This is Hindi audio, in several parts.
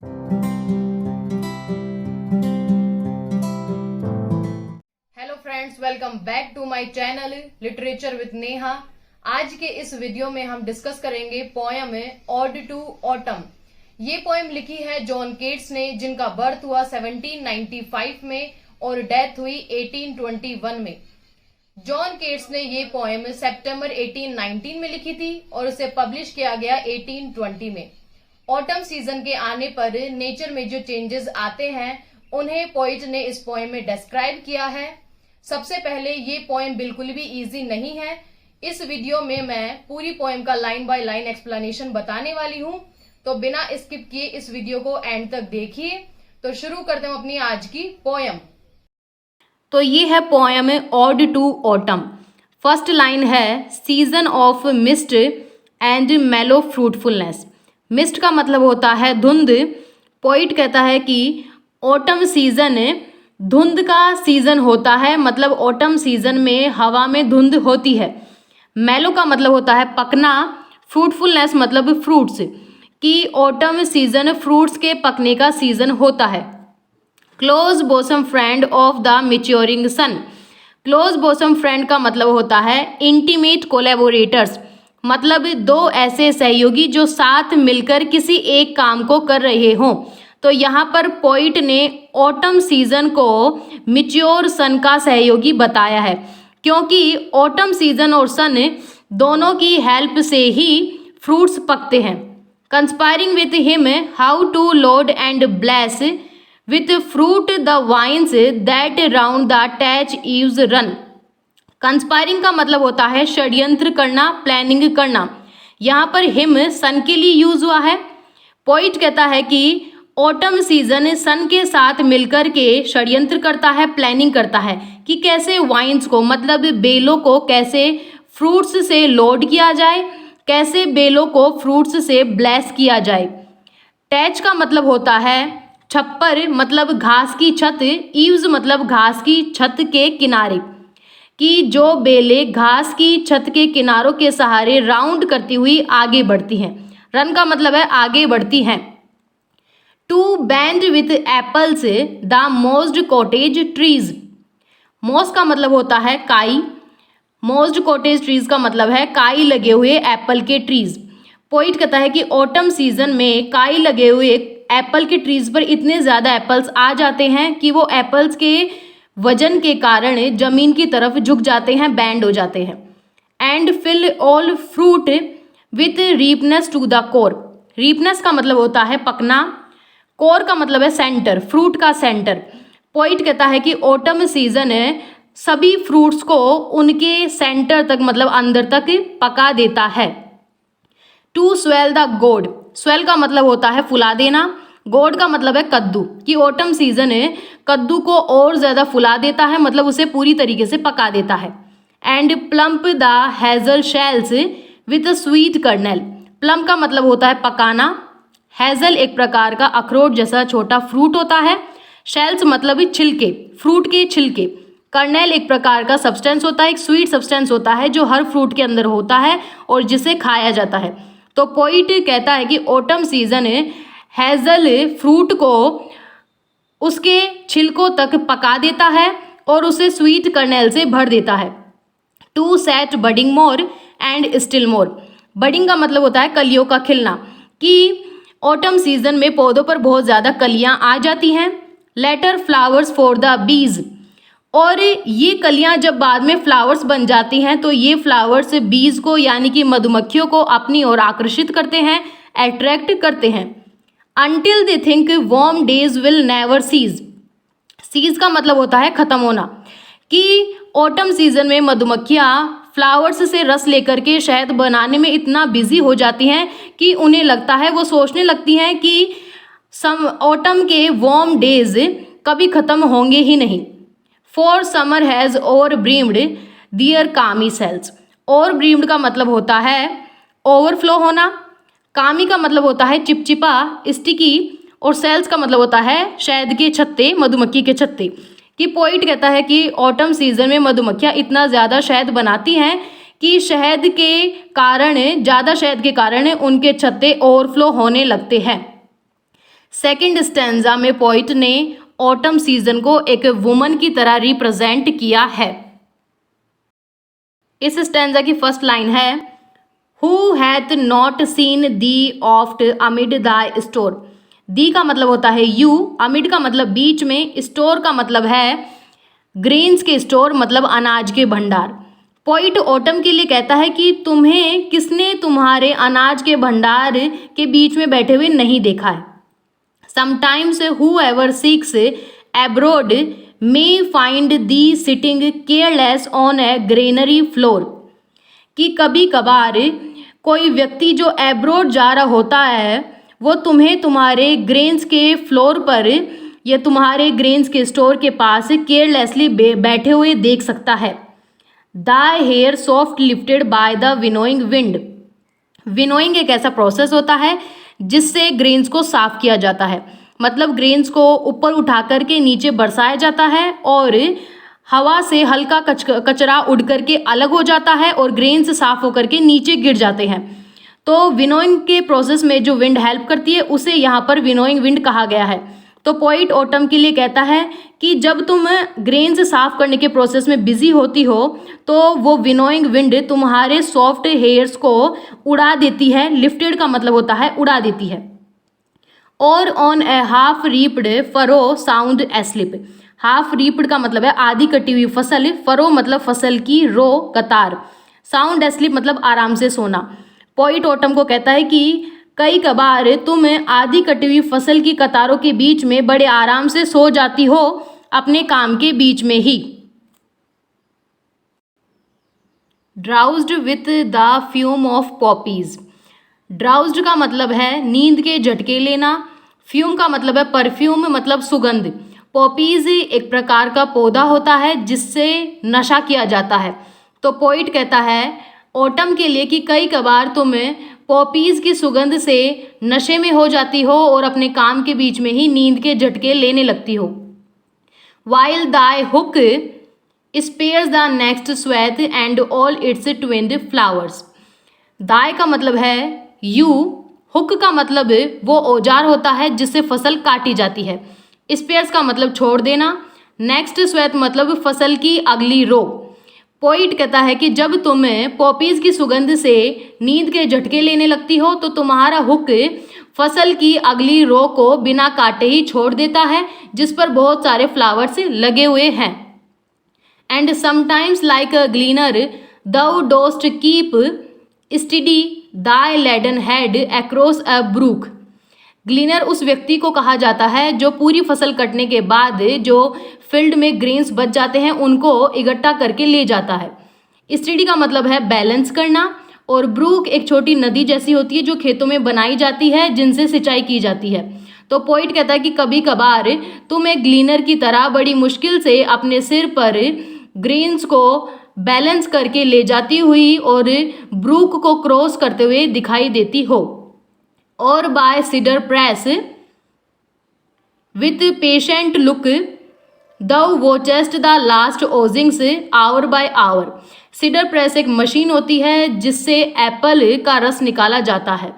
Hello friends, welcome back to my channel literature with Neha. आज के इस वीडियो में हम डिस्कस करेंगे पोयम ऑड टू ऑटम। ये पोयम लिखी है जॉन केट्स ने, जिनका बर्थ हुआ 1795 में और डेथ हुई 1821 में। जॉन केट्स ने ये पोयम सितंबर 1819 में लिखी थी और उसे पब्लिश किया गया 1820 में। ऑटम सीजन के आने पर नेचर में जो चेंजेस आते हैं उन्हें पोइट ने इस पोएम में डिस्क्राइब किया है। सबसे पहले ये पोएम बिल्कुल भी इजी नहीं है। इस वीडियो में मैं पूरी पोएम का लाइन बाय लाइन एक्सप्लेनेशन बताने वाली हूं, तो बिना स्किप किए इस वीडियो को एंड तक देखिए। तो शुरू करते हैं अपनी आज की पोएम। तो ये है poem ode to autumn. First line है season of mist and mellow fruitfulness. Mist का मतलब होता है धुंध। पोइट कहता है कि ऑटम सीजन धुंध का सीजन होता है, मतलब ऑटम सीजन में हवा में धुंध होती है। मेलो का मतलब होता है पकना। फ्रूटफुलनेस मतलब फ्रूट्स, कि ऑटम सीजन फ्रूट्स के पकने का सीजन होता है। Close bosom friend of the maturing sun. Close bosom friend का मतलब होता है इंटीमेट कोलैबोरेटर्स, मतलब दो ऐसे सहयोगी जो साथ मिलकर किसी एक काम को कर रहे हों। तो यहाँ पर पोइट ने ऑटम सीजन को मैच्योर सन का सहयोगी बताया है, क्योंकि ऑटम सीजन और सन दोनों की हेल्प से ही फ्रूट्स पकते हैं। Conspiring with him how to load and bless with fruit the vines that round the thatch eaves run. Conspiring का मतलब होता है षड्यंत्र करना, प्लानिंग करना। यहाँ पर हिम सन के लिए यूज हुआ है। पोइट कहता है कि ऑटम सीजन सन के साथ मिलकर के षड्यंत्र करता है, प्लानिंग करता है कि कैसे वाइन्स को, मतलब बेलों को कैसे फ्रूट्स से लोड किया जाए, कैसे बेलों को फ्रूट्स से ब्लेस किया जाए। टैच का मतलब होता है छप्पर, मतलब घास की छत। ईव्स मतलब घास की छत के किनारे, कि जो बेलें घास की छत के किनारों के सहारे राउंड करती हुई आगे बढ़ती हैं। रन का मतलब है आगे बढ़ती हैं। To bend with apples the mossed cottage trees. Moss का मतलब होता है काई। मोस्ट कॉटेज ट्रीज का मतलब है काई लगे हुए एप्पल के ट्रीज। पोइट कहता है कि ऑटम सीजन में काई लगे हुए एप्पल के ट्रीज पर इतने ज़्यादा एप्पल्स आ जाते हैं कि वो एप्पल्स के वजन के कारण जमीन की तरफ झुक जाते हैं, बैंड हो जाते हैं। And fill all fruit with ripeness to the core. Ripeness का मतलब होता है पकना। कोर का मतलब है सेंटर, फ्रूट का सेंटर। पोइट कहता है कि ऑटम सीजन सभी फ्रूट्स को उनके सेंटर तक, मतलब अंदर तक पका देता है। टू स्वेल द गोड। स्वेल का मतलब होता है फुला देना। गोड का मतलब है कद्दू, कि ऑटम सीजन कद्दू को और ज़्यादा फुला देता है, मतलब उसे पूरी तरीके से पका देता है। And plump the hazel shells with sweet kernel. Plump का मतलब होता है पकाना। हैज़ल एक प्रकार का अखरोट जैसा छोटा फ्रूट होता है। शेल्स मतलब छिलके, फ्रूट के छिलके। कर्नल एक प्रकार का सब्सटेंस होता है, एक स्वीट सब्सटेंस होता है जो हर फ्रूट के अंदर होता है और जिसे खाया जाता है। तो पोइट कहता है कि ऑटम सीजन हैज़ल फ्रूट को उसके छिलकों तक पका देता है और उसे स्वीट कर्नेल से भर देता है। To set budding more and still more. Budding का मतलब होता है कलियों का खिलना, कि ऑटम सीजन में पौधों पर बहुत ज़्यादा कलियां आ जाती हैं। Letter flowers for the bees. और ये कलियां जब बाद में फ्लावर्स बन जाती हैं तो ये फ्लावर्स बीज को, यानी कि मधुमक्खियों को अपनी ओर आकर्षित करते हैं, अट्रैक्ट करते हैं। Until they think warm days will never cease. Cease का मतलब होता है खत्म होना, कि ऑटम सीजन में मधुमक्खियाँ फ्लावर्स से रस लेकर के शहद बनाने में इतना बिजी हो जाती हैं कि उन्हें लगता है, वो सोचने लगती हैं कि ऑटम के वार्म डेज कभी ख़त्म होंगे ही नहीं। फॉर समर हैज़ ओवर ब्रीम्ड दियर कामी सेल्स। ओवर ब्रीम्ड का मतलब होता है ओवरफ्लो होना। कामी का मतलब होता है चिपचिपा, स्टिकी। और सेल्स का मतलब होता है शहद के छत्ते, मधुमक्खी के छत्ते। कि पोइट कहता है कि ऑटम सीजन में मधुमक्खियाँ इतना ज़्यादा शहद बनाती हैं कि शहद के कारण, ज़्यादा शहद के कारण उनके छत्ते ओवरफ्लो होने लगते हैं। सेकंड स्टैंजा में पोइट ने ऑटम सीजन को एक वुमन की तरह रिप्रेजेंट किया है। इस स्टैंजा की फर्स्ट लाइन है, who hath not seen thee oft amid the store. Thee का मतलब होता है यू, अमिड का मतलब बीच में, स्टोर का मतलब है ग्रेन्स के स्टोर, मतलब अनाज के भंडार। पोइट ऑटम के लिए कहता है कि तुम्हें किसने तुम्हारे अनाज के भंडार के बीच में बैठे हुए नहीं देखा है। Sometimes whoever seeks abroad may find thee sitting careless on a granary floor। कि कभी कभार कोई व्यक्ति जो एब्रोड जा रहा होता है वो तुम्हें तुम्हारे ग्रेन्स के फ्लोर पर या तुम्हारे ग्रेन्स के स्टोर के पास केयरलेसली बैठे हुए देख सकता है। The hair soft lifted by the winnowing wind. Winnowing एक ऐसा प्रोसेस होता है जिससे ग्रेन्स को साफ किया जाता है, मतलब ग्रेन्स को ऊपर उठा करके नीचे बरसाया जाता है और हवा से हल्का कचरा उड़ करके अलग हो जाता है और ग्रेन्स साफ होकर के नीचे गिर जाते हैं। तो विनोइंग के प्रोसेस में जो विंड हेल्प करती है उसे यहाँ पर विनोइंग विंड कहा गया है। तो पोइट ऑटम के लिए कहता है कि जब तुम ग्रेन्स साफ करने के प्रोसेस में बिजी होती हो तो वो विनोइंग विंड तुम्हारे सॉफ्ट हेयर्स को उड़ा देती है। लिफ्टेड का मतलब होता है उड़ा देती है। और on a half reaped furrow sound asleep. Half reaped का मतलब है आधी कटी हुई फसल, फरो मतलब फसल की रो, कतार, साउंड एस्लिप मतलब आराम से सोना। पोइट ऑटम को कहता है कि कई कबार तुम आधी कटी हुई फसल की कतारों के बीच में बड़े आराम से सो जाती हो अपने काम के बीच में ही। Drowsed with the fume of poppies. Drowsed का मतलब है नींद के झटके लेना, फ्यूम का मतलब है परफ्यूम मतलब सुगंध। पॉपीज एक प्रकार का पौधा होता है जिससे नशा किया जाता है। तो पोइट कहता है ऑटम के लिए कि कई कबार तुम पॉपीज की सुगंध से नशे में हो जाती हो और अपने काम के बीच में ही नींद के झटके लेने लगती हो। While thy hook spares the next swath and all its twined flowers. Thy का मतलब है यू, हुक का मतलब वो औजार होता है जिससे फसल काटी जाती है। स्पेयर्स का मतलब छोड़ देना, नेक्स्ट स्वेथ मतलब फसल की अगली रो। पोइट कहता है कि जब तुम पॉपीज की सुगंध से नींद के झटके लेने लगती हो तो तुम्हारा हुक फसल की अगली रो को बिना काटे ही छोड़ देता है जिस पर बहुत सारे फ्लावर्स लगे हुए हैं। And sometimes like a ग्लीनर thou dost keep steady thy laden head across a brook। ग्लीनर उस व्यक्ति को कहा जाता है जो पूरी फसल कटने के बाद जो फील्ड में ग्रेन्स बच जाते हैं उनको इकट्ठा करके ले जाता है। स्टेडी का मतलब है बैलेंस करना और ब्रूक एक छोटी नदी जैसी होती है जो खेतों में बनाई जाती है जिनसे सिंचाई की जाती है। तो पोइट कहता है कि कभी कभार तुम एक ग्लीनर की तरह बड़ी मुश्किल से अपने सिर पर ग्रेन्स को बैलेंस करके ले जाती हुई और ब्रूक को क्रॉस करते हुए दिखाई देती हो। और by cider press with patient look thou watchest the last oozings hour by hour. Cider press एक मशीन होती है जिससे एप्पल का रस निकाला जाता है।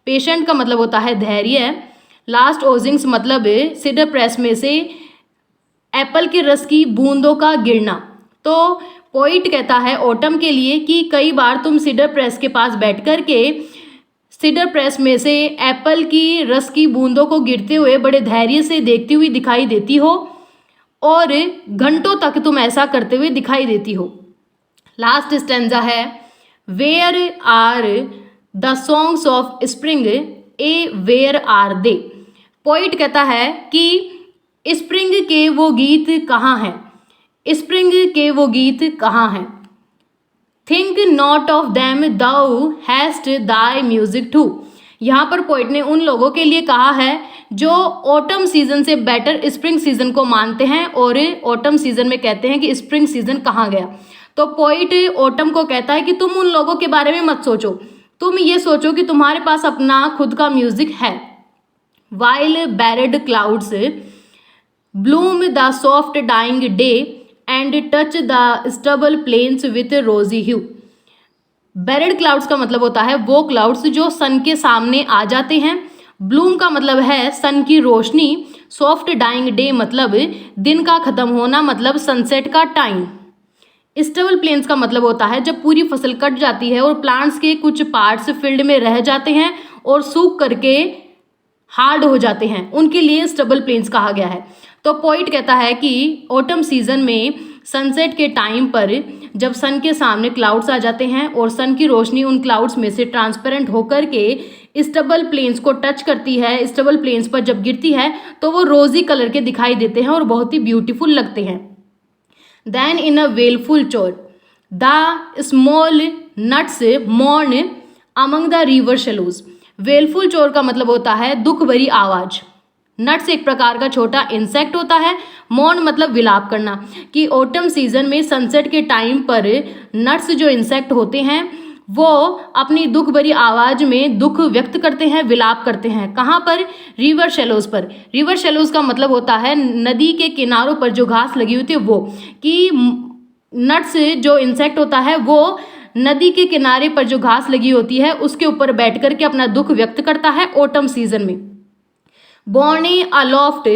पेशेंट का मतलब होता है धैर्य, लास्ट ओजिंग्स मतलब सीडर प्रेस में से एप्पल के रस की बूंदों का गिरना। तो पोइट कहता है ऑटम के लिए कि कई बार तुम सीडर प्रेस के पास बैठ कर के सीडर प्रेस में से एप्पल की रस की बूंदों को गिरते हुए बड़े धैर्य से देखती हुई दिखाई देती हो और घंटों तक तुम ऐसा करते हुए दिखाई देती हो। लास्ट स्टेंजा है where are the songs of spring ay where are they. Poet कहता है कि स्प्रिंग के वो गीत कहाँ हैं, स्प्रिंग के वो गीत कहाँ हैं। Think not of them thou hast thy music too. यहाँ पर पोइट ने उन लोगों के लिए कहा है जो ऑटम सीजन से बेटर स्प्रिंग सीजन को मानते हैं और ऑटम सीजन में कहते हैं कि स्प्रिंग सीजन कहाँ गया। तो पोइट ऑटम को कहता है कि तुम उन लोगों के बारे में मत सोचो, तुम ये सोचो कि तुम्हारे पास अपना खुद का म्यूजिक है। While barred clouds bloom the soft dying day and touch the stubble plains with rosy hue. बैरेड clouds का मतलब होता है वो क्लाउड्स जो सन के सामने आ जाते हैं ब्लूम का मतलब है सन की रोशनी, सॉफ्ट डाइंग डे मतलब दिन का खत्म होना, मतलब सनसेट का टाइम। स्टेबल प्लेन्स का मतलब होता है जब पूरी फसल कट जाती है और प्लांट्स के कुछ पार्ट्स फील्ड में रह जाते हैं और सूख करके हार्ड हो जाते हैं, उनके लिए स्टेबल प्लेन्स कहा गया है। तो पोइट कहता है कि ऑटम सीजन में सनसेट के टाइम पर जब सन के सामने क्लाउड्स आ जाते हैं और सन की रोशनी उन क्लाउड्स में से ट्रांसपेरेंट होकर के स्टेबल प्लेन्स को टच करती है, स्टेबल प्लेन्स पर जब गिरती है तो वो रोजी कलर के दिखाई देते हैं और बहुत ही ब्यूटीफुल लगते हैं। Then in a wailful choir the small gnats mourn among the river sallows. Wailful choir का मतलब होता है दुख भरी आवाज़। नट्स एक प्रकार का छोटा इंसेक्ट होता है। मौन मतलब विलाप करना, कि ऑटम सीजन में सनसेट के टाइम पर नट्स जो इंसेक्ट होते हैं वो अपनी दुख भरी आवाज़ में दुख व्यक्त करते हैं, विलाप करते हैं। कहाँ पर? रिवर शेलोज पर। रिवर शेलोज का मतलब होता है नदी के किनारों पर जो घास लगी हुई थी वो, कि नट्स जो इंसेक्ट होता है वो नदी के किनारे पर जो घास लगी होती है उसके ऊपर बैठ करके अपना दुख व्यक्त करता है ऑटम सीजन में। Borne aloft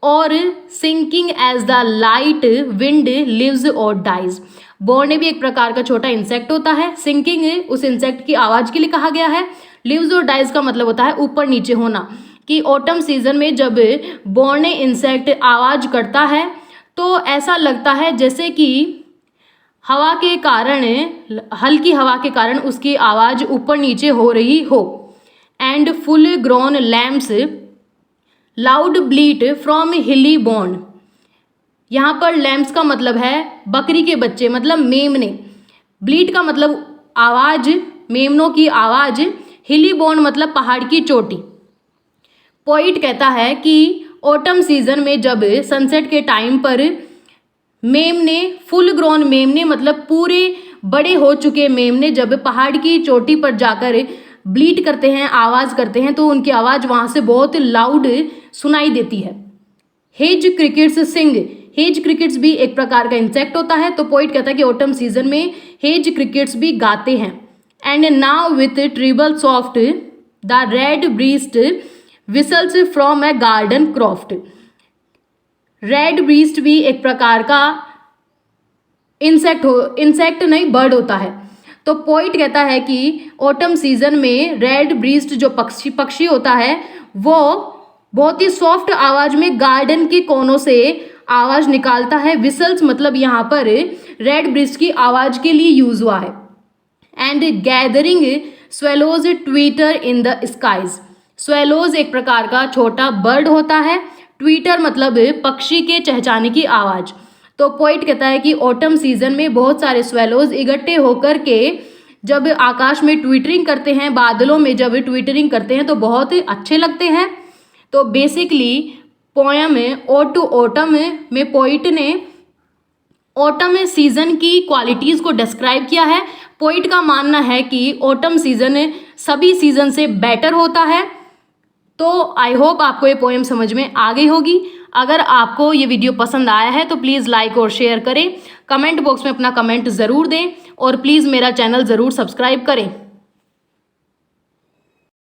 or sinking as the light wind lives or dies. Borne भी एक प्रकार का छोटा इंसेक्ट होता है। सिंकिंग उस इंसेक्ट की आवाज़ के लिए कहा गया है। लिव्स और डाइज का मतलब होता है ऊपर नीचे होना, कि ऑटम सीजन में जब बॉर्नी इंसेक्ट आवाज़ करता है तो ऐसा लगता है जैसे कि हवा के कारण, हल्की हवा के कारण उसकी आवाज़ ऊपर नीचे हो रही हो। And full grown lambs loud bleat from hilly bourn. यहाँ पर लैम्प्स का मतलब है बकरी के बच्चे, मतलब मेमने। ब्लीट का मतलब आवाज़, मेमनों की आवाज़। हिली बॉर्न मतलब पहाड़ की चोटी। पोइट कहता है कि ऑटम सीजन में जब सनसेट के टाइम पर मेमने, फुल ग्रोन मेमने मतलब पूरे बड़े हो चुके मेमने जब पहाड़ की चोटी पर जाकर ब्लीट करते हैं, आवाज़ करते हैं, तो उनकी आवाज़ वहाँ से बहुत लाउड सुनाई देती है। हेज क्रिकेट्स सिंग। हेज क्रिकेट्स भी एक प्रकार का इंसेक्ट होता है। तो पोइट कहता है कि ऑटम सीजन में हेज क्रिकेट्स भी गाते हैं। And now with treble soft the redbreast whistles from a garden croft. Redbreast भी एक प्रकार का इंसेक्ट नहीं, बर्ड होता है। तो पोइट कहता है कि ऑटम सीजन में रेड ब्रीस्ट जो पक्षी होता है वो बहुत ही सॉफ्ट आवाज़ में गार्डन के कोनों से आवाज़ निकालता है। विसल्स मतलब यहाँ पर रेड ब्रीस्ट की आवाज़ के लिए यूज़ हुआ है। And gathering swallows twitter in the skies. Swallows एक प्रकार का छोटा बर्ड होता है। ट्वीटर मतलब पक्षी के चहचहाने की आवाज़। तो पोइट कहता है कि ऑटम सीजन में बहुत सारे स्वेलोज इकट्ठे होकर के जब आकाश में ट्वीटरिंग करते हैं, बादलों में जब ट्वीटरिंग करते हैं तो बहुत अच्छे लगते हैं। तो basically poem ode to autumn में पोइट ने ऑटम सीजन की क्वालिटीज़ को डिस्क्राइब किया है। पोइट का मानना है कि ऑटम सीजन सभी सीजन से बेटर होता है। तो आई होप आपको ये पोएम समझ में आ गई होगी। अगर आपको ये वीडियो पसंद आया है तो प्लीज़ लाइक और शेयर करें, कमेंट बॉक्स में अपना कमेंट ज़रूर दें और प्लीज़ मेरा चैनल ज़रूर सब्सक्राइब करें।